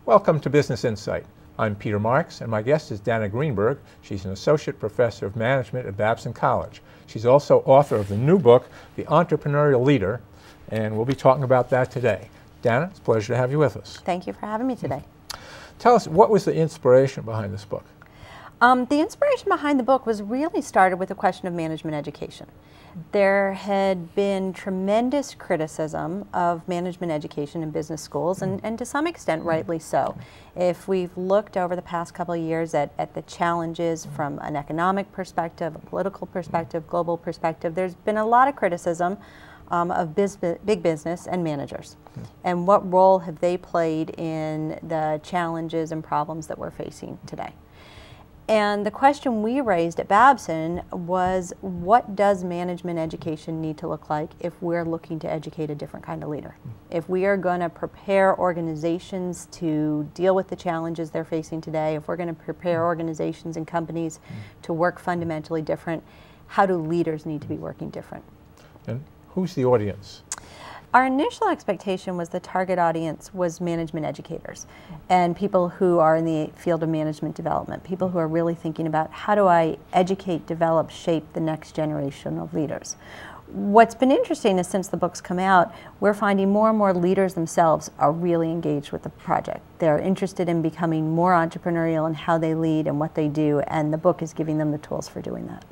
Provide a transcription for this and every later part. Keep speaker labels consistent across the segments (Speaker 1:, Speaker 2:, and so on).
Speaker 1: Welcome to Business Insight. I'm Peter Marx, and my guest is Danna Greenberg. She's an associate professor of management at Babson College. She's also author of the new book, The Entrepreneurial Leader, and we'll be talking about that today. Danna, it's a pleasure to have you with us.
Speaker 2: Thank you for having me today.
Speaker 1: Tell us, what was the inspiration behind this book?
Speaker 2: The inspiration behind the book was really started with the question of management education. There had been tremendous criticism of management education in business schools, and to some extent rightly so. If we've looked over the past couple of years at the challenges from an economic perspective, a political perspective, global perspective, there's been a lot of criticism of big business and managers. And what role have they played in the challenges and problems that we're facing today? And the question we raised at Babson was, what does management education need to look like if we're looking to educate a different kind of leader? If we are going to prepare organizations to deal with the challenges they're facing today, if we're going to prepare organizations and companies to work fundamentally different, how do leaders need to be working different?
Speaker 1: And who's the audience?
Speaker 2: Our initial expectation was the target audience was management educators and people who are in the field of management development, people who are really thinking about how do I educate, develop, shape the next generation of leaders. What's been interesting is since the book's come out, we're finding more and more leaders themselves are really engaged with the project. They're interested in becoming more entrepreneurial in how they lead and what they do, and the book is giving them the tools for doing that.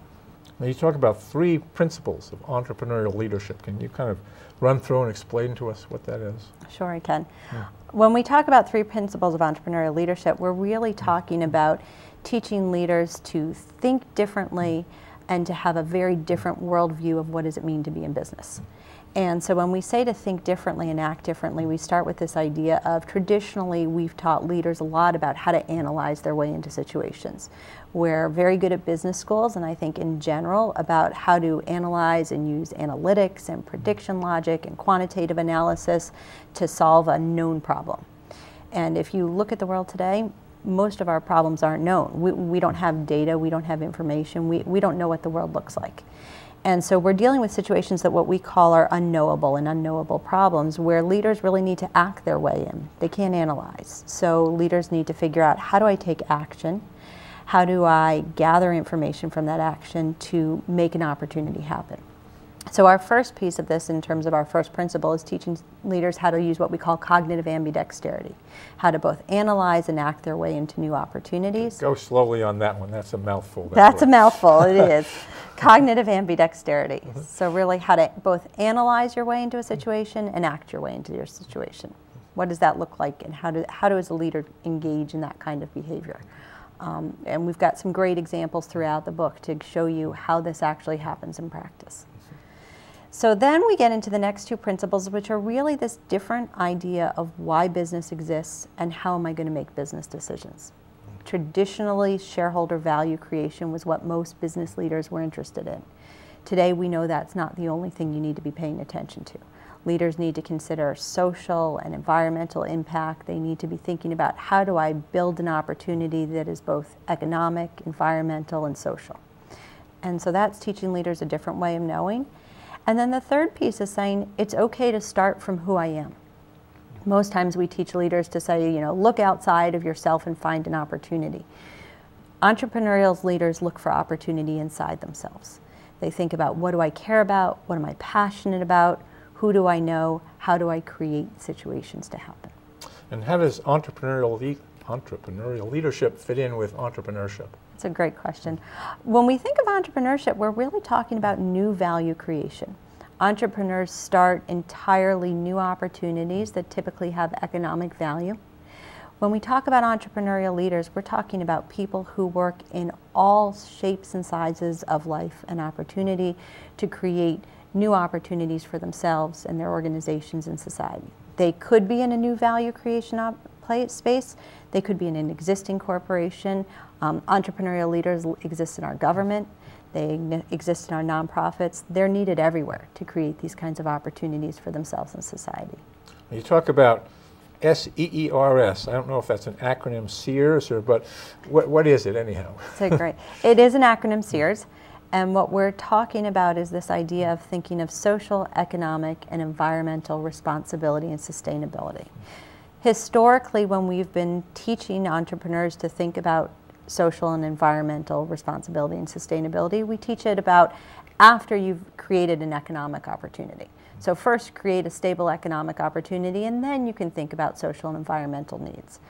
Speaker 1: Now you talk about 3 principles of entrepreneurial leadership. Can you kind of run through and explain to us what that is?
Speaker 2: Sure, I can. When we talk about 3 principles of entrepreneurial leadership, we're really talking about teaching leaders to think differently and to have a very different worldview of what does it mean to be in business. And so when we say to think differently and act differently, we start with this idea of traditionally we've taught leaders a lot about how to analyze their way into situations. We're very good at business schools, and I think in general about how to analyze and use analytics and prediction logic and quantitative analysis to solve a known problem. And if you look at the world today, most of our problems aren't known. We don't have data, we don't have information, we don't know what the world looks like. And so we're dealing with situations that what we call are unknowable and unknowable problems, where leaders really need to act their way in. They can't analyze. So leaders need to figure out, how do I take action? How do I gather information from that action to make an opportunity happen? So our first piece of this, in terms of our first principle, is teaching leaders how to use what we call cognitive ambidexterity, how to both analyze and act their way into new opportunities.
Speaker 1: Go slowly on that one. That's a mouthful.
Speaker 2: That's a mouthful, it is. Cognitive ambidexterity. So really how to both analyze your way into a situation and act your way into your situation. What does that look like, and how does a leader engage in that kind of behavior? And we've got some great examples throughout the book to show you how this actually happens in practice. So then we get into the next 2 principles, which are really this different idea of why business exists and how am I going to make business decisions. Traditionally, shareholder value creation was what most business leaders were interested in. Today, we know that's not the only thing you need to be paying attention to. Leaders need to consider social and environmental impact. They need to be thinking about, how do I build an opportunity that is both economic, environmental, and social. And so that's teaching leaders a different way of knowing. And then the third piece is saying it's okay to start from who I am. Most times we teach leaders to say, look outside of yourself and find an opportunity. Entrepreneurial leaders look for opportunity inside themselves. They think about, what do I care about? What am I passionate about? Who do I know? How do I create situations to happen?
Speaker 1: And how does entrepreneurial leadership fit in with entrepreneurship?
Speaker 2: That's a great question. When we think of entrepreneurship, we're really talking about new value creation. Entrepreneurs start entirely new opportunities that typically have economic value. When we talk about entrepreneurial leaders, we're talking about people who work in all shapes and sizes of life and opportunity to create new opportunities for themselves and their organizations and society. They could be in a new value creation space. They could be in an existing corporation. Entrepreneurial leaders exist in our government. They exist in our nonprofits. They're needed everywhere to create these kinds of opportunities for themselves and society.
Speaker 1: You talk about SEERS. I don't know if that's an acronym, SEERS, but what is it anyhow?
Speaker 2: So great. It is an acronym, SEERS. And what we're talking about is this idea of thinking of social, economic, and environmental responsibility and sustainability. Historically, when we've been teaching entrepreneurs to think about social and environmental responsibility and sustainability, we teach it about after you've created an economic opportunity. So first create a stable economic opportunity, and then you can think about social and environmental needs.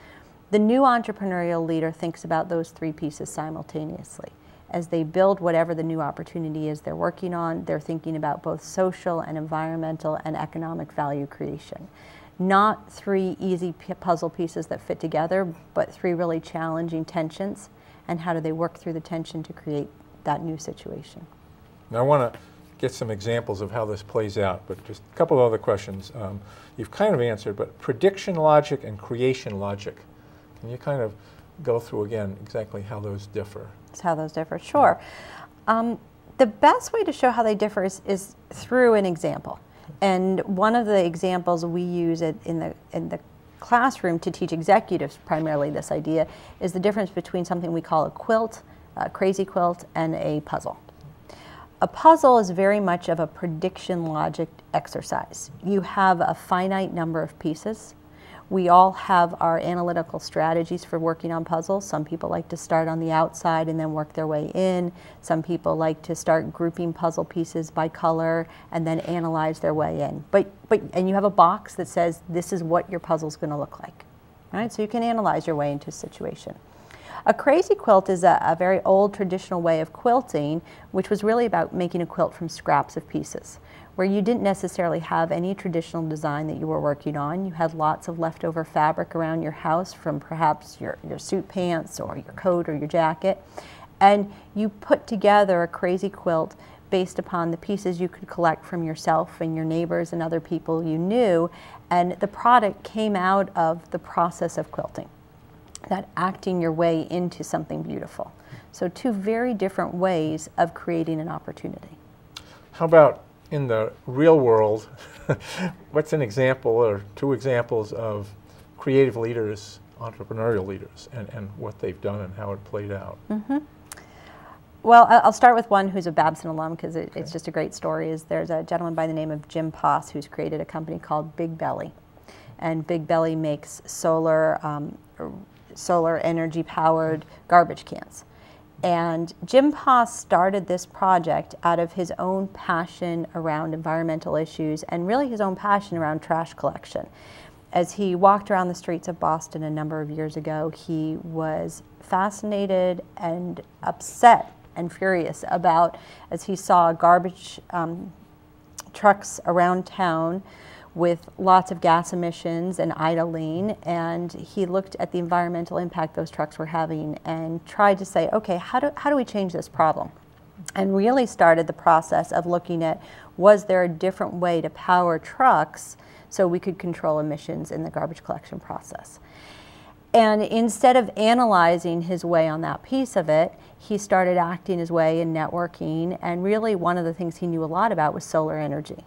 Speaker 2: The new entrepreneurial leader thinks about those three pieces simultaneously. As they build whatever the new opportunity is they're working on, they're thinking about both social and environmental and economic value creation. Not three easy puzzle pieces that fit together, but three really challenging tensions, and how do they work through the tension to create that new situation.
Speaker 1: Now I want to get some examples of how this plays out, but just a couple of other questions. You've kind of answered, but prediction logic and creation logic. Can you kind of go through again exactly how those differ?
Speaker 2: That's how those differ, sure. The best way to show how they differ is through an example. And one of the examples we use in the classroom to teach executives primarily this idea is the difference between something we call a quilt, a crazy quilt, and a puzzle. A puzzle is very much of a prediction logic exercise. You have a finite number of pieces. We all have our analytical strategies for working on puzzles. Some people like to start on the outside and then work their way in. Some people like to start grouping puzzle pieces by color and then analyze their way in. And you have a box that says this is what your puzzle's going to look like. Right? So you can analyze your way into a situation. A crazy quilt is a very old traditional way of quilting, which was really about making a quilt from scraps of pieces, where you didn't necessarily have any traditional design that you were working on. You had lots of leftover fabric around your house from perhaps your suit pants or your coat or your jacket, and you put together a crazy quilt based upon the pieces you could collect from yourself and your neighbors and other people you knew, and the product came out of the process of quilting, that acting your way into something beautiful. So two very different ways of creating an opportunity.
Speaker 1: How about in the real world, what's an example or two examples of creative leaders, entrepreneurial leaders, and what they've done and how it played out?
Speaker 2: Mm-hmm. Well, I'll start with one who's a Babson alum because it's just a great story. There's a gentleman by the name of Jim Poss who's created a company called Big Belly. And Big Belly makes solar energy powered garbage cans. And Jim Poss started this project out of his own passion around environmental issues and really his own passion around trash collection. As he walked around the streets of Boston a number of years ago, he was fascinated and upset and furious about, as he saw garbage trucks around town with lots of gas emissions and idling, and he looked at the environmental impact those trucks were having and tried to say, okay, how do we change this problem? And really started the process of looking at, was there a different way to power trucks so we could control emissions in the garbage collection process? And instead of analyzing his way on that piece of it, he started acting his way in networking, and really one of the things he knew a lot about was solar energy.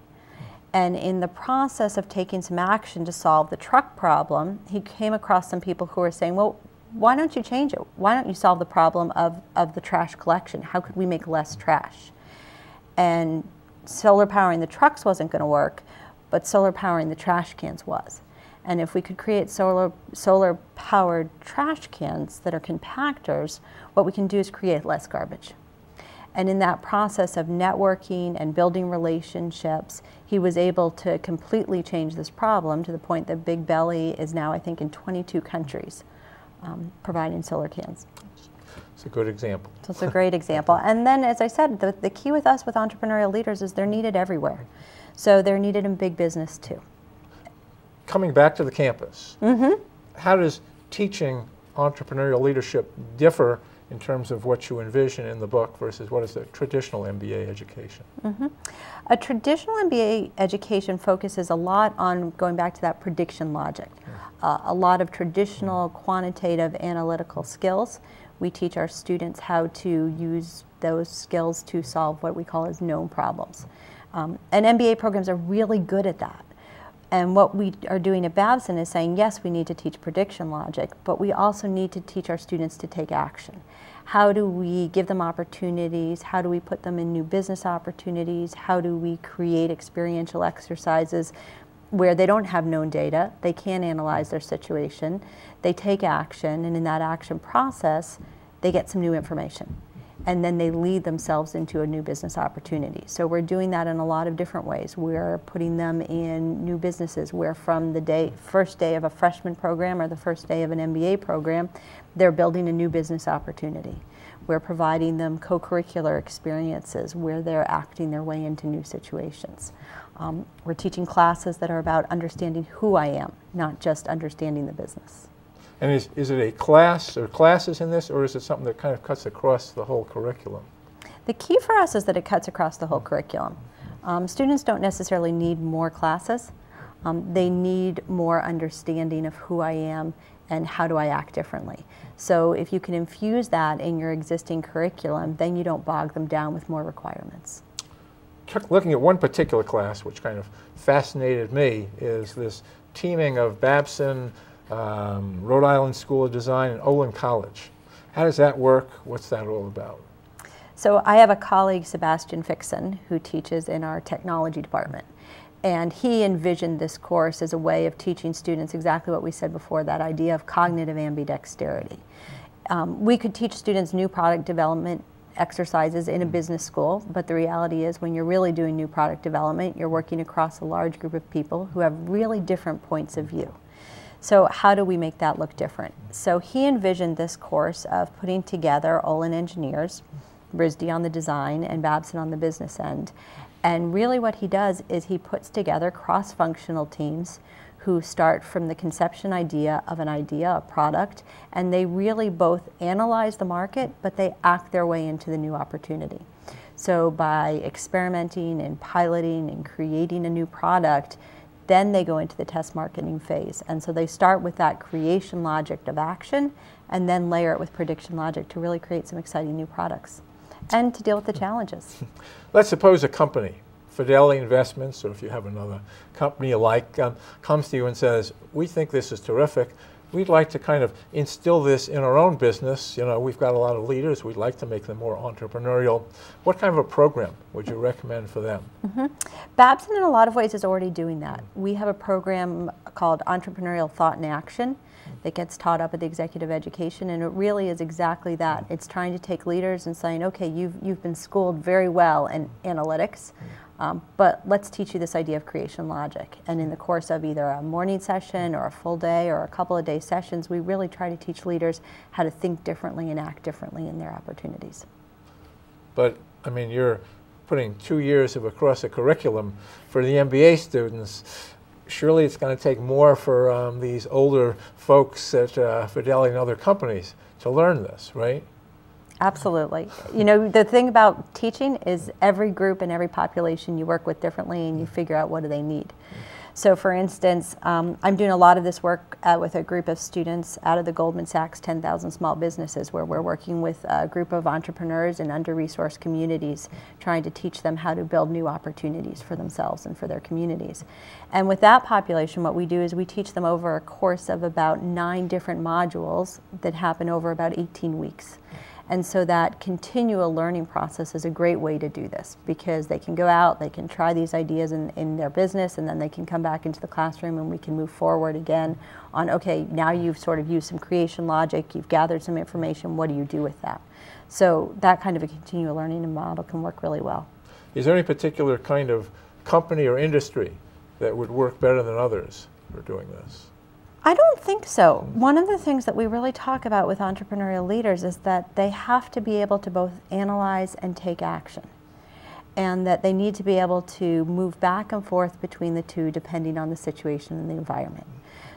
Speaker 2: And in the process of taking some action to solve the truck problem, he came across some people who were saying, well, why don't you change it? Why don't you solve the problem of the trash collection? How could we make less trash? And solar powering the trucks wasn't going to work, but solar powering the trash cans was. And if we could create solar powered trash cans that are compactors, what we can do is create less garbage. And in that process of networking and building relationships, he was able to completely change this problem to the point that Big Belly is now, I think, in 22 countries providing solar cans.
Speaker 1: It's a good example.
Speaker 2: So it's a great example. And then, as I said, the key with us with entrepreneurial leaders is they're needed everywhere. So they're needed in big business too.
Speaker 1: Coming back to the campus, how does teaching entrepreneurial leadership differ in terms of what you envision in the book versus what is a traditional MBA education?
Speaker 2: A traditional MBA education focuses a lot on going back to that prediction logic, a lot of traditional quantitative analytical skills. We teach our students how to use those skills to solve what we call as known problems. And MBA programs are really good at that. And what we are doing at Babson is saying, yes, we need to teach prediction logic, but we also need to teach our students to take action. How do we give them opportunities? How do we put them in new business opportunities? How do we create experiential exercises where they don't have known data, they can analyze their situation, they take action, and in that action process, they get some new information. And then they lead themselves into a new business opportunity. So we're doing that in a lot of different ways. We're putting them in new businesses where from the first day of a freshman program or the first day of an MBA program, they're building a new business opportunity. We're providing them co-curricular experiences where they're acting their way into new situations. We're teaching classes that are about understanding who I am, not just understanding the business.
Speaker 1: And is it a class or classes in this, or is it something that kind of cuts across the whole curriculum?
Speaker 2: The key for us is that it cuts across the whole curriculum. Students don't necessarily need more classes. They need more understanding of who I am and how do I act differently. So if you can infuse that in your existing curriculum, then you don't bog them down with more requirements.
Speaker 1: Looking at one particular class, which kind of fascinated me, is this teaming of Babson, Rhode Island School of Design, and Olin College. How does that work? What's that all about?
Speaker 2: So I have a colleague, Sebastian Fixon, who teaches in our technology department. And he envisioned this course as a way of teaching students exactly what we said before, that idea of cognitive ambidexterity. We could teach students new product development exercises in a business school, but the reality is when you're really doing new product development, you're working across a large group of people who have really different points of view. So how do we make that look different? So he envisioned this course of putting together Olin engineers, RISD on the design and Babson on the business end. And really what he does is he puts together cross-functional teams who start from the conception idea, a product, and they really both analyze the market, but they act their way into the new opportunity. So by experimenting and piloting and creating a new product, then they go into the test marketing phase. And so they start with that creation logic of action and then layer it with prediction logic to really create some exciting new products and to deal with the challenges.
Speaker 1: Let's suppose a company, Fidelity Investments, or if you have another company you like, comes to you and says, we think this is terrific. We'd like to kind of instill this in our own business. You know, we've got a lot of leaders. We'd like to make them more entrepreneurial. What kind of a program would you recommend for them?
Speaker 2: Babson, in a lot of ways, is already doing that. We have a program called Entrepreneurial Thought and Action that gets taught up at the executive education, and it really is exactly that. It's trying to take leaders and saying, okay, you've been schooled very well in analytics, but let's teach you this idea of creation logic. And in the course of either a morning session or a full day or a couple of day sessions, we really try to teach leaders how to think differently and act differently in their opportunities.
Speaker 1: But, I mean, you're putting 2 years across a curriculum for the MBA students. Surely it's going to take more for these older folks at Fidelity and other companies to learn this, right?
Speaker 2: Absolutely. You know, the thing about teaching is every group and every population you work with differently and you figure out what do they need. So for instance, I'm doing a lot of this work with a group of students out of the Goldman Sachs 10,000 Small Businesses, where we're working with a group of entrepreneurs in under-resourced communities, trying to teach them how to build new opportunities for themselves and for their communities. And with that population, what we do is we teach them over a course of about 9 different modules that happen over about 18 weeks. And so that continual learning process is a great way to do this, because they can go out, they can try these ideas in their business, and then they can come back into the classroom and we can move forward again on, okay, now you've sort of used some creation logic, you've gathered some information, what do you do with that? So that kind of a continual learning model can work really well.
Speaker 1: Is there any particular kind of company or industry that would work better than others for doing this?
Speaker 2: I don't think so. One of the things that we really talk about with entrepreneurial leaders is that they have to be able to both analyze and take action, and that they need to be able to move back and forth between the two depending on the situation and the environment.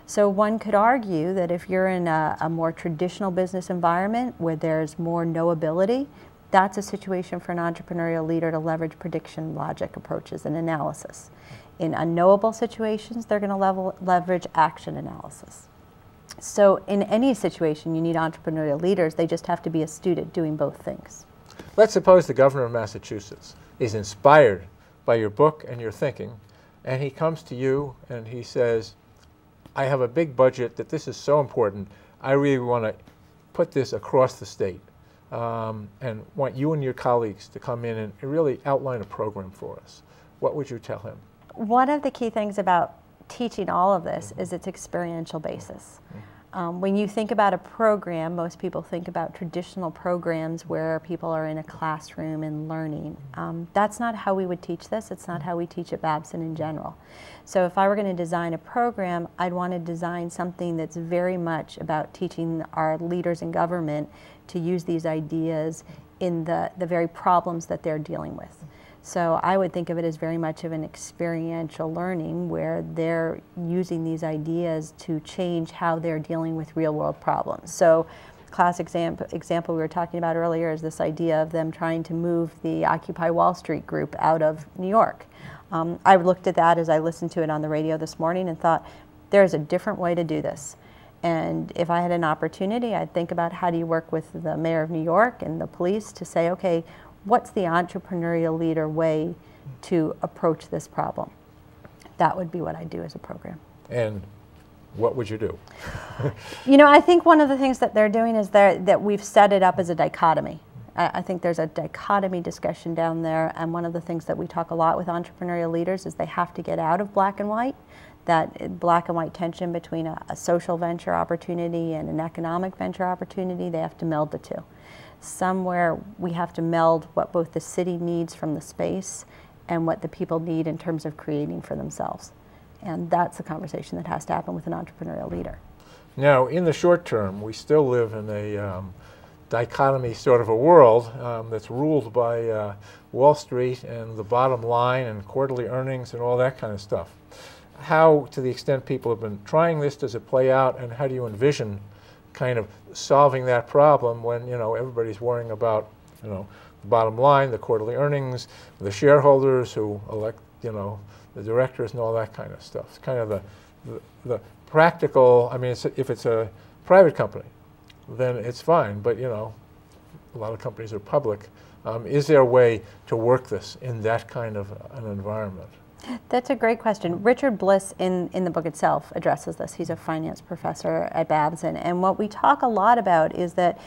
Speaker 2: So one could argue that if you're in a more traditional business environment where there's more knowability, that's a situation for an entrepreneurial leader to leverage prediction logic approaches and analysis. In unknowable situations, they're going to leverage action analysis. So in any situation, you need entrepreneurial leaders. They just have to be astute at doing both things.
Speaker 1: Let's suppose the governor of Massachusetts is inspired by your book and your thinking, and he comes to you and he says, I have a big budget, that this is so important, I really want to put this across the state, and want you and your colleagues to come in and really outline a program for us. What would you tell him?
Speaker 2: One of the key things about teaching all of this is its experiential basis. When you think about a program, most people think about traditional programs where people are in a classroom and learning. That's not how we would teach this. It's not how we teach at Babson in general. So if I were going to design a program, I'd want to design something that's very much about teaching our leaders in government to use these ideas in the very problems that they're dealing with. So I would think of it as very much of an experiential learning where they're using these ideas to change how they're dealing with real world problems. So classic example we were talking about earlier is this idea of them trying to move the Occupy Wall Street group out of New York. I looked at that as I listened to it on the radio this morning and thought, there's a different way to do this. And if I had an opportunity, I'd think about how do you work with the mayor of New York and the police to say, okay, what's the entrepreneurial leader way to approach this problem? That would be what I'd do as a program.
Speaker 1: And what would you do?
Speaker 2: You know, I think one of the things that they're doing is that we've set it up as a dichotomy. I think there's a dichotomy discussion down there, and one of the things that we talk a lot with entrepreneurial leaders is they have to get out of black and white, that black and white tension between a social venture opportunity and an economic venture opportunity. They have to meld the two. Somewhere we have to meld what both the city needs from the space and what the people need in terms of creating for themselves. And that's a conversation that has to happen with an entrepreneurial leader.
Speaker 1: Now, in the short term, we still live in a dichotomy sort of a world that's ruled by Wall Street and the bottom line and quarterly earnings and all that kind of stuff. How, to the extent people have been trying this, does it play out, and how do you envision kind of solving that problem when, you know, everybody's worrying about, you know, the bottom line, the quarterly earnings, the shareholders who elect, you know, the directors and all that kind of stuff. It's kind of the practical, I mean, if it's a private company, then it's fine, but, you know, a lot of companies are public. Is there a way to work this in that kind of an environment?
Speaker 2: That's a great question. Richard Bliss in the book itself addresses this. He's a finance professor at Babson, and what we talk a lot about is that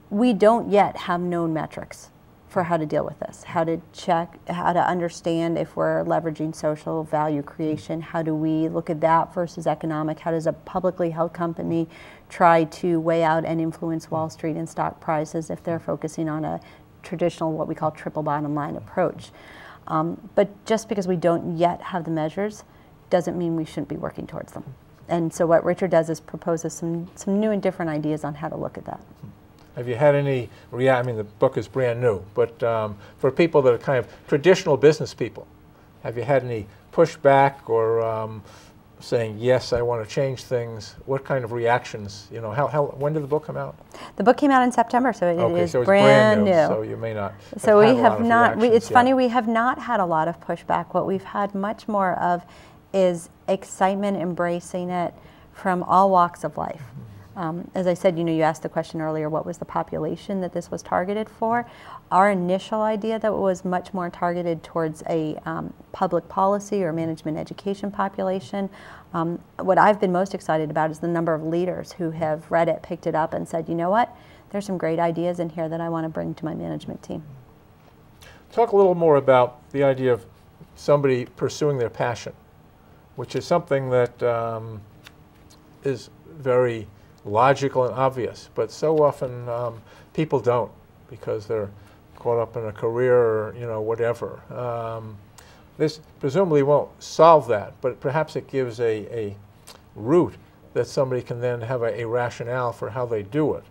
Speaker 2: we don't yet have known metrics for how to deal with this, how to check, how to understand if we're leveraging social value creation, how do we look at that versus economic, how does a publicly held company try to weigh out and influence Wall Street and stock prices if they're focusing on a traditional, what we call triple bottom line approach. But just because we don't yet have the measures doesn't mean we shouldn't be working towards them. And so what Richard does is proposes some new and different ideas on how to look at that.
Speaker 1: Have you had any I mean, the book is brand new, but for people that are kind of traditional business people, have you had any pushback or saying, yes, I want to change things? What kind of reactions, you know, when did the book come out?
Speaker 2: The book came out in September, so it is
Speaker 1: so it's
Speaker 2: brand new.
Speaker 1: So you may not
Speaker 2: So
Speaker 1: have
Speaker 2: we
Speaker 1: had
Speaker 2: have
Speaker 1: a lot of
Speaker 2: not, it's
Speaker 1: reactions
Speaker 2: funny,
Speaker 1: yet.
Speaker 2: we have not had a lot of pushback. What we've had much more of is excitement, embracing it from all walks of life. As I said, you know, you asked the question earlier, what was the population that this was targeted for? Our initial idea that it was much more targeted towards a public policy or management education population. What I've been most excited about is the number of leaders who have read it, picked it up, and said, you know what, there's some great ideas in here that I want to bring to my management team.
Speaker 1: Talk a little more about the idea of somebody pursuing their passion, which is something that is very logical and obvious, but so often people don't because they're caught up in a career or, you know, whatever. This presumably won't solve that, but perhaps it gives a route that somebody can then have a rationale for how they do it.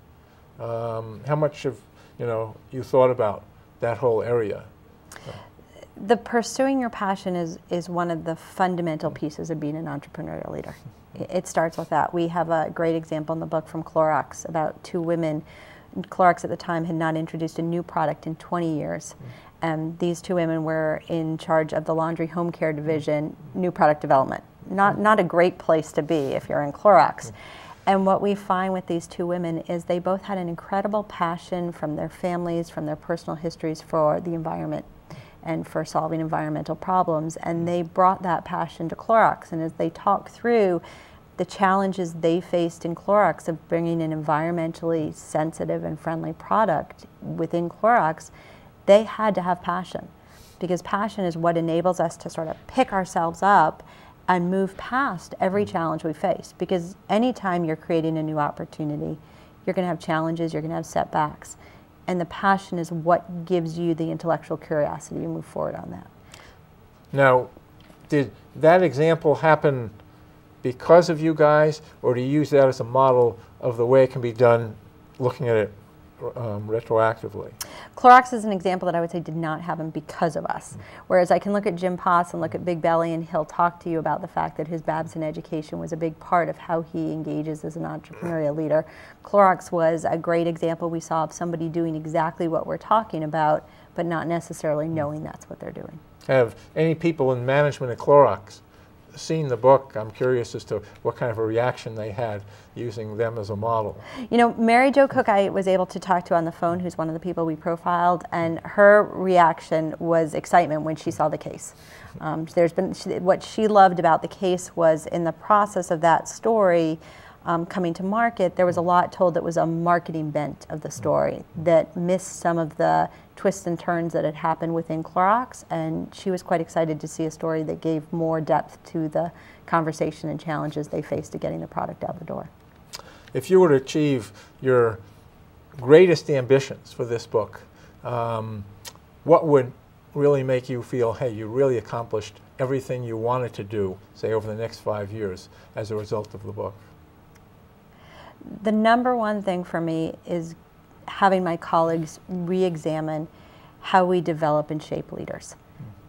Speaker 1: How much have, you know, you thought about that whole area?
Speaker 2: The pursuing your passion is one of the fundamental pieces of being an entrepreneurial leader. It starts with that. We have a great example in the book from Clorox about two women. Clorox at the time had not introduced a new product in 20 years. And these two women were in charge of the laundry home care division, new product development. Not a great place to be if you're in Clorox. And what we find with these two women is they both had an incredible passion from their families, from their personal histories for the environment and for solving environmental problems. And they brought that passion to Clorox. And as they talked through the challenges they faced in Clorox of bringing an environmentally sensitive and friendly product within Clorox, they had to have passion, because passion is what enables us to sort of pick ourselves up and move past every challenge we face. Because anytime you're creating a new opportunity, you're going to have challenges, you're going to have setbacks. And the passion is what gives you the intellectual curiosity to move forward on that.
Speaker 1: Now, did that example happen because of you guys, or do you use that as a model of the way it can be done, looking at it retroactively?
Speaker 2: Clorox is an example that I would say did not happen because of us. Whereas I can look at Jim Potts and look at Big Belly, and he'll talk to you about the fact that his Babson education was a big part of how he engages as an entrepreneurial leader. Clorox was a great example we saw of somebody doing exactly what we're talking about, but not necessarily knowing that's what they're doing.
Speaker 1: Have any people in management at Clorox seen the book? I'm curious as to what kind of a reaction they had using them as a model. You know,
Speaker 2: Mary Jo Cook I was able to talk to on the phone, who's one of the people we profiled, and her reaction was excitement when she saw the case. What she loved about the case was in the process of that story coming to market, there was a lot told that was a marketing bent of the story that missed some of the twists and turns that had happened within Clorox, and she was quite excited to see a story that gave more depth to the conversation and challenges they faced to getting the product out the door.
Speaker 1: If you were to achieve your greatest ambitions for this book, what would really make you feel, hey, you really accomplished everything you wanted to do, say, over the next 5 years as a result of the book?
Speaker 2: The number one thing for me is having my colleagues re-examine how we develop and shape leaders.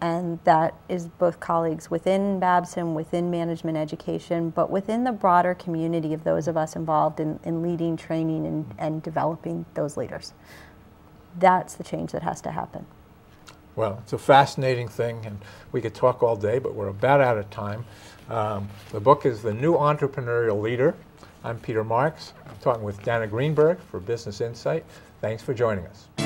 Speaker 2: And that is both colleagues within Babson, within management education, but within the broader community of those of us involved in leading, training, and developing those leaders. That's the change that has to happen.
Speaker 1: Well, it's a fascinating thing, and we could talk all day, but we're about out of time. The book is The New Entrepreneurial Leader. I'm Peter Marx. I'm talking with Danna Greenberg for Business Insight. Thanks for joining us.